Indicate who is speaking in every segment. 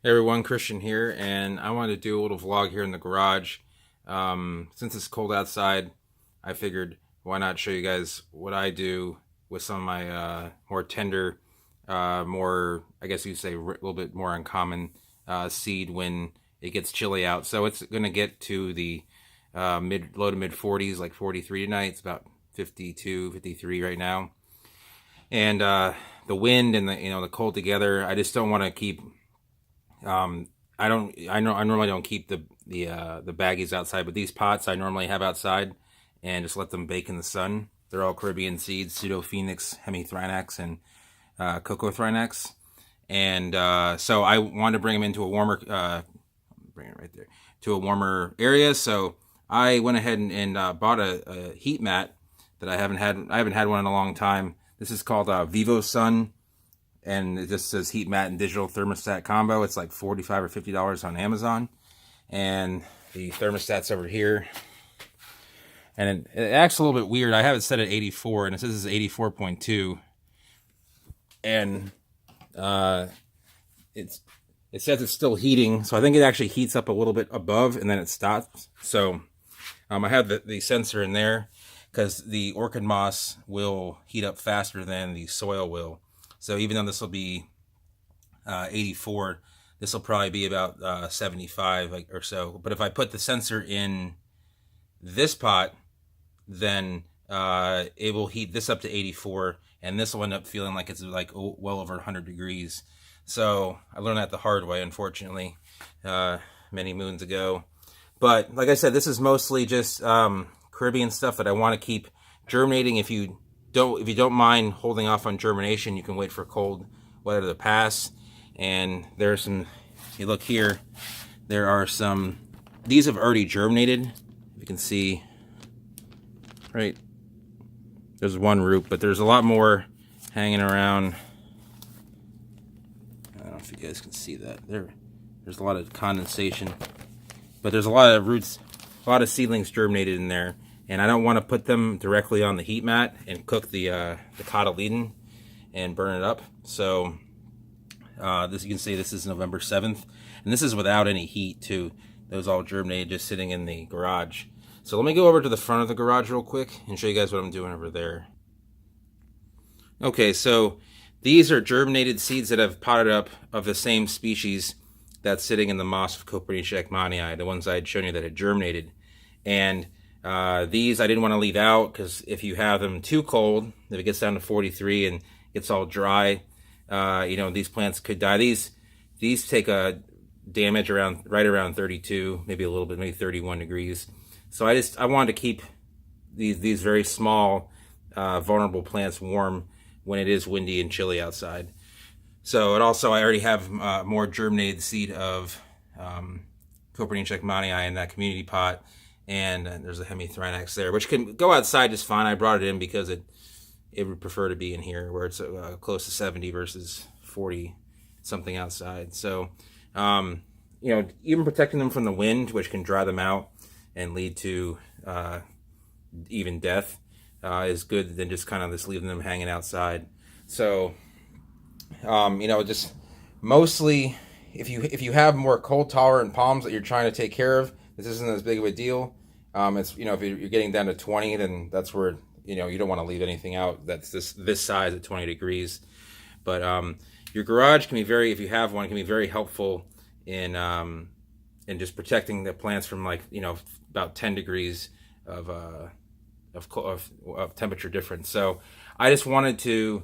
Speaker 1: Hey everyone, Christian here, and I wanted to do a little vlog here in the garage. Since it's cold outside, I figured why not show you guys what I do with some of my more tender, more, I guess you'd say, a little bit more uncommon seed when it gets chilly out. So it's going to get to the low to mid 40s, like 43 tonight. It's about 52, 53 right now. And the wind and the cold together, I just don't want to keep I don't. I know. I normally don't keep the baggies outside, but these pots I normally have outside, and just let them bake in the sun. They're all Caribbean seeds: Pseudo-Phoenix, Hemi-Thrinax, and Coco-Thrinax. And so I wanted to bring them into a warmer. Bring it right there to a warmer area. So I went ahead and bought a heat mat that I haven't had. I haven't had one in a long time. This is called Vivo Sun, and it just says heat mat and digital thermostat combo. It's like $45 or $50 on Amazon, and the thermostat's over here. And it acts a little bit weird. I have it set at 84, and it says it's 84.2, and it says it's still heating, so I think it actually heats up a little bit above, and then it stops. So I have the sensor in there because the orchid moss will heat up faster than the soil will. So even though this will be 84, this will probably be about 75 or so. But if I put the sensor in this pot, then it will heat this up to 84, and this will end up feeling like it's like well over 100 degrees. So I learned that the hard way, unfortunately, many moons ago. But like I said, this is mostly just Caribbean stuff that I want to keep germinating. If you don't mind holding off on germination, you can wait for cold weather to pass. And there's some, if you look here, there are some, these have already germinated. You can see, right, there's one root, but there's a lot more hanging around. I don't know if you guys can see that. There's a lot of condensation, but there's a lot of roots, a lot of seedlings germinated in there. And I don't want to put them directly on the heat mat and cook the cotyledon and burn it up. So this, you can see this is November 7th. And this is without any heat too. Those all germinated just sitting in the garage. So let me go over to the front of the garage real quick and show you guys what I'm doing over there. Okay, so these are germinated seeds that I've potted up of the same species that's sitting in the moss of Copernicia ekmanii, the ones I had shown you that had germinated. And these I didn't want to leave out because if you have them too cold, if it gets down to 43 and it's all dry, these plants could die. These take a damage right around 32, maybe a little bit, maybe 31 degrees. So I wanted to keep these very small, vulnerable plants warm when it is windy and chilly outside. So, and also I already have more germinated seed of Copernicia ekmanii in that community pot. And there's a Hemi-Thrinax there, which can go outside just fine. I brought it in because it would prefer to be in here where it's close to 70 versus 40 something outside. So, even protecting them from the wind, which can dry them out and lead to even death, is good than just kind of just leaving them hanging outside. So, just mostly if you have more cold tolerant palms that you're trying to take care of, this isn't as big of a deal. It's if you're getting down to 20, then that's where you don't want to leave anything out that's this size at 20 degrees. But your garage can be if you have one, can be very helpful in just protecting the plants from about 10 degrees of temperature difference. So I just wanted to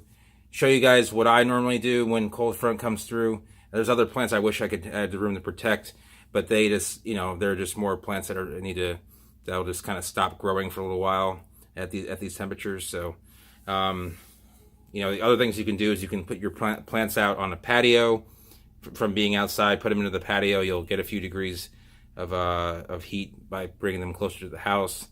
Speaker 1: show you guys what I normally do when cold front comes through. There's other plants I wish I could have the room to protect, but they just, they're just more plants that'll just kind of stop growing for a little while at these temperatures. So, the other things you can do is you can put your plants out on a patio from being outside, put them into the patio. You'll get a few degrees of heat by bringing them closer to the house,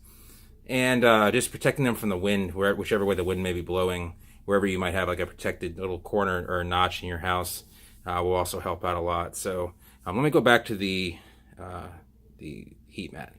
Speaker 1: and just protecting them from the wind, whichever way the wind may be blowing. Wherever you might have like a protected little corner or a notch in your house will also help out a lot. So let me go back to the heat mat.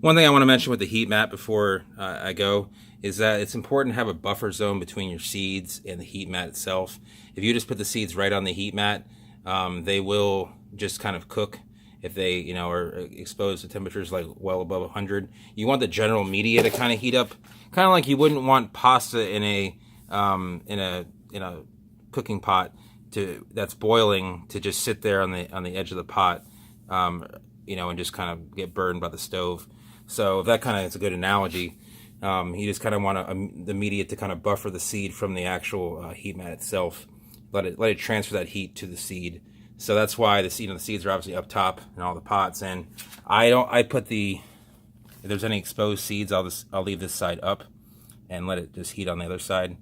Speaker 1: One thing I want to mention with the heat mat before I go is that it's important to have a buffer zone between your seeds and the heat mat itself. If you just put the seeds right on the heat mat, they will just kind of cook if they, you know, are exposed to temperatures like well above 100. You want the general media to kind of heat up, kind of like you wouldn't want pasta in a cooking pot that's boiling to just sit there on the edge of the pot, you know, and just kind of get burned by the stove. So that kind of is a good analogy. You just kind of want the media to kind of buffer the seed from the actual heat mat itself. Let it transfer that heat to the seed. So that's why the seeds are obviously up top in all the pots. And I put if there's any exposed seeds, I'll leave this side up and let it just heat on the other side.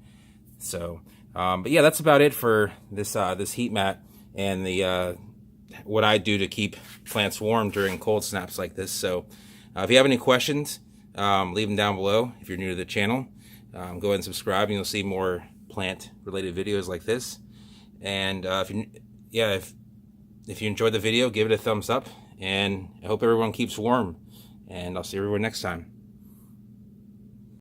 Speaker 1: So, but yeah, that's about it for this heat mat and the what I do to keep plants warm during cold snaps like this. So, if you have any questions, leave them down below. If you're new to the channel, go ahead and subscribe, and you'll see more plant-related videos like this. And if you enjoyed the video, give it a thumbs up, and I hope everyone keeps warm. And I'll see everyone next time.